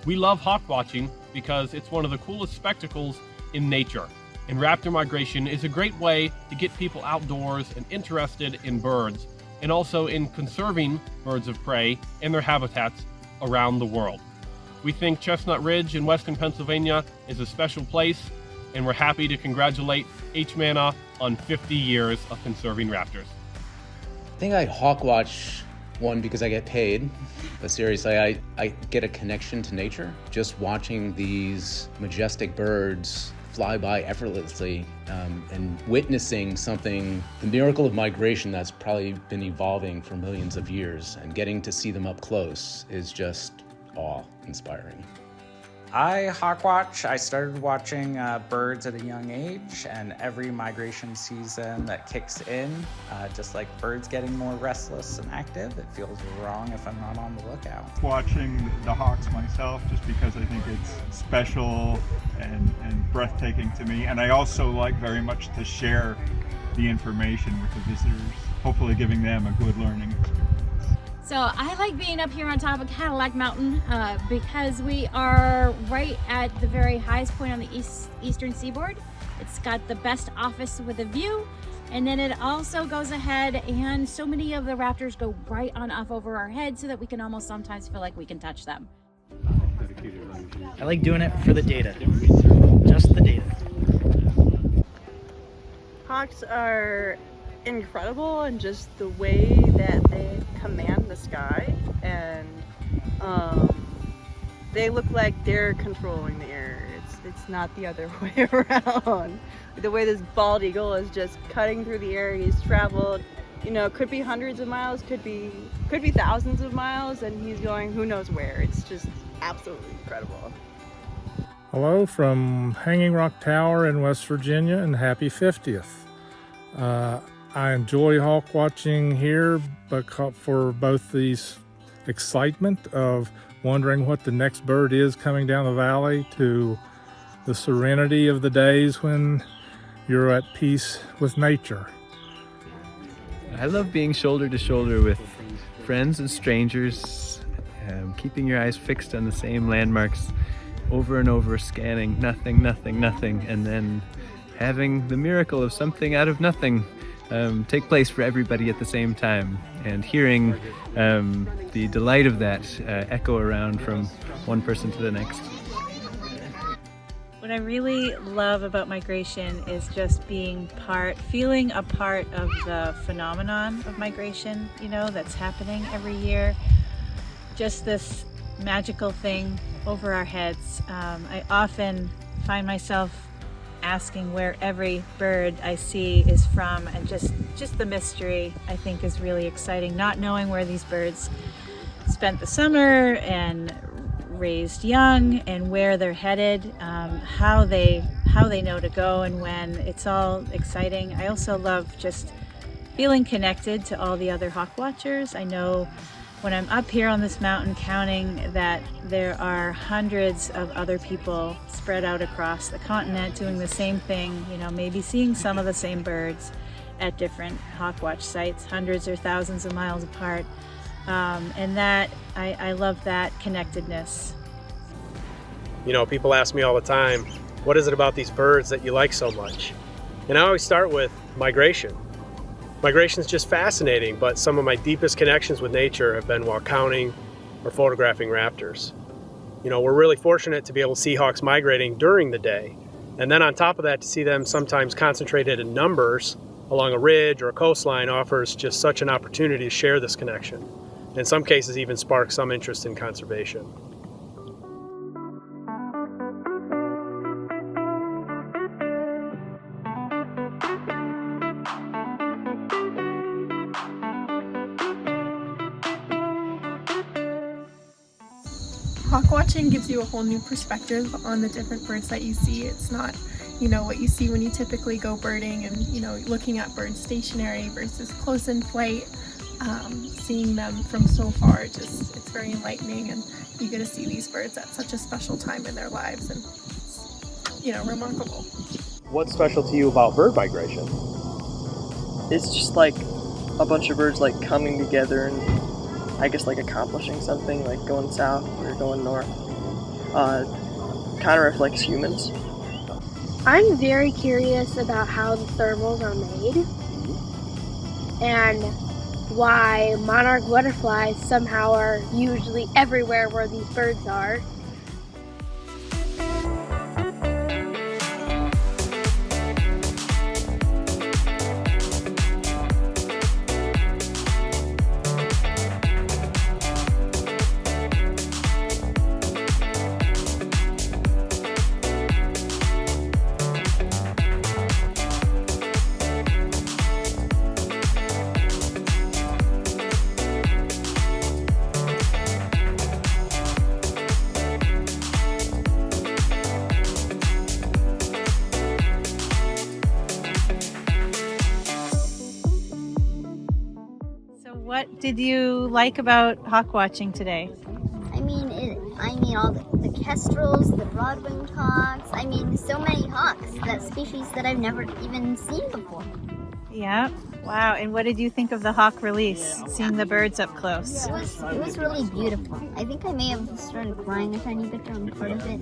We love hawk watching because it's one of the coolest spectacles in nature. And raptor migration is a great way to get people outdoors and interested in birds, and also in conserving birds of prey and their habitats around the world. We think Chestnut Ridge in western Pennsylvania is a special place, and we're happy to congratulate HMANA on 50 years of conserving raptors. I think I'd hawkwatch one because I get paid, but seriously, I get a connection to nature. Just watching these majestic birds fly by effortlessly and witnessing something, the miracle of migration that's probably been evolving for millions of years, and getting to see them up close is just awe-inspiring. I hawkwatch. I started watching birds at a young age, and every migration season that kicks in, just like birds getting more restless and active, it feels wrong if I'm not on the lookout. Watching the hawks myself, just because I think it's special and breathtaking to me, and I also like very much to share the information with the visitors, hopefully giving them a good learning experience. So I like being up here on top of Cadillac Mountain because we are right at the very highest point on the eastern seaboard. It's got the best office with a view, and then it also goes ahead, and so many of the raptors go right on off over our heads so that we can almost sometimes feel like we can touch them. I like doing it for the data, just the data. Hawks are incredible, and just the way that they command the sky, and they look like they're controlling the air. It's not the other way around. The way this bald eagle is just cutting through the air, he's traveled, could be hundreds of miles, could be thousands of miles, and he's going who knows where. It's just absolutely incredible. Hello from Hanging Rock Tower in West Virginia, and happy 50th. I enjoy hawk watching here for both these excitement of wondering what the next bird is coming down the valley, to the serenity of the days when you're at peace with nature. I love being shoulder to shoulder with friends and strangers, keeping your eyes fixed on the same landmarks over and over, scanning nothing, nothing, nothing, and then having the miracle of something out of nothing take place for everybody at the same time, and hearing the delight of that echo around from one person to the next. What I really love about migration is just feeling a part of the phenomenon of migration, that's happening every year. Just this magical thing over our heads. I often find myself asking where every bird I see is from, and just the mystery I think is really exciting, not knowing where these birds spent the summer and raised young, and where they're headed, how they know to go and when. It's all exciting. I also love just feeling connected to all the other hawk watchers. I know when I'm up here on this mountain counting that there are hundreds of other people spread out across the continent doing the same thing, maybe seeing some of the same birds at different hawkwatch sites, hundreds or thousands of miles apart. And that, I love that connectedness. People ask me all the time, what is it about these birds that you like so much? And I always start with migration. Migration is just fascinating, but some of my deepest connections with nature have been while counting or photographing raptors. We're really fortunate to be able to see hawks migrating during the day, and then on top of that, to see them sometimes concentrated in numbers along a ridge or a coastline offers just such an opportunity to share this connection. In some cases, even spark some interest in conservation. Hawk watching gives you a whole new perspective on the different birds that you see. It's not, what you see when you typically go birding and, looking at birds stationary versus close in flight. Seeing them from so far, it's very enlightening, and you get to see these birds at such a special time in their lives, and it's, remarkable. What's special to you about bird migration? It's just like a bunch of birds coming together and I guess accomplishing something, like going south or going north. kind of reflects humans. I'm very curious about how the thermals are made and why monarch butterflies somehow are usually everywhere where these birds are. What did you like about hawk watching today? I mean all the kestrels, the broad-winged hawks. I mean, so many hawks, that species that I've never even seen before. Yeah. Wow. And what did you think of the hawk release? Seeing the birds up close. It was really beautiful. I think I may have started crying a tiny bit during part of it.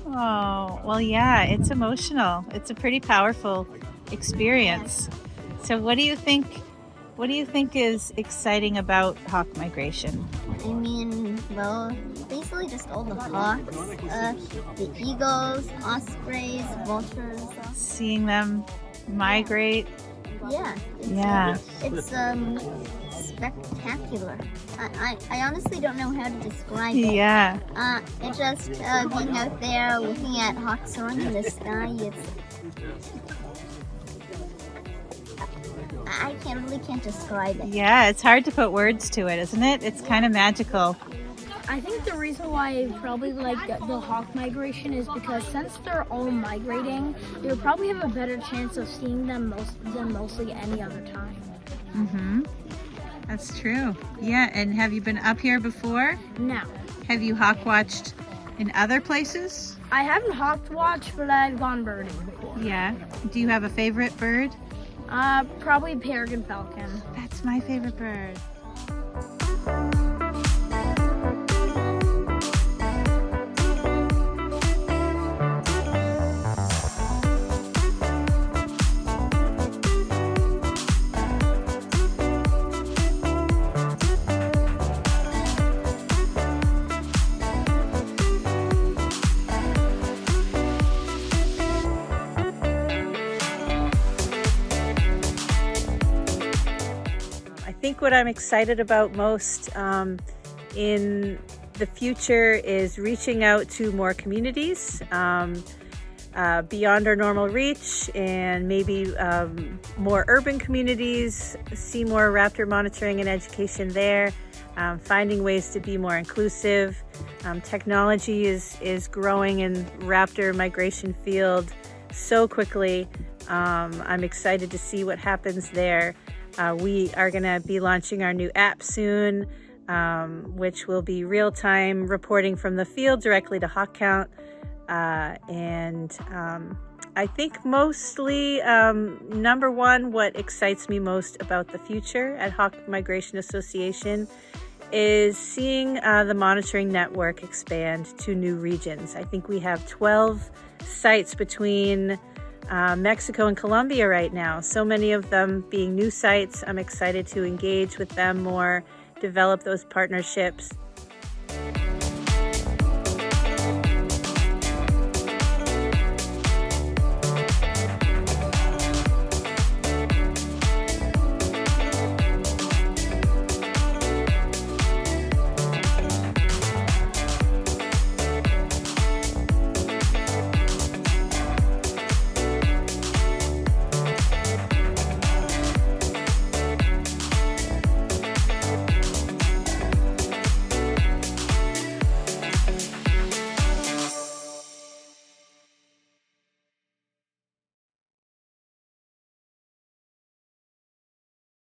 Oh, well, yeah, it's emotional. It's a pretty powerful experience. So what do you think is exciting about hawk migration? I mean, well, basically just all the hawks, the eagles, ospreys, vultures. Seeing them migrate. Yeah. It's spectacular. I honestly don't know how to describe it. Yeah. It's just being out there looking at hawks soaring in the sky. I really can't describe it. Yeah, it's hard to put words to it, isn't it? It's kind of magical. I think the reason why I probably like the hawk migration is because since they're all migrating, you'll probably have a better chance of seeing them than mostly any other time. Mm-hmm. That's true. Yeah, and have you been up here before? No. Have you hawk watched in other places? I haven't hawk watched, but I've gone birding before. Yeah. Do you have a favorite bird? Probably peregrine falcon. That's my favorite bird. I think what I'm excited about most in the future is reaching out to more communities beyond our normal reach, and maybe more urban communities, see more raptor monitoring and education there, finding ways to be more inclusive. Technology is growing in raptor migration field so quickly. I'm excited to see what happens there. We are going to be launching our new app soon, which will be real-time reporting from the field directly to Hawk Count. And I think mostly, number one, what excites me most about the future at Hawk Migration Association is seeing the monitoring network expand to new regions. I think we have 12 sites between Mexico and Colombia right now, so many of them being new sites. I'm excited to engage with them more, develop those partnerships.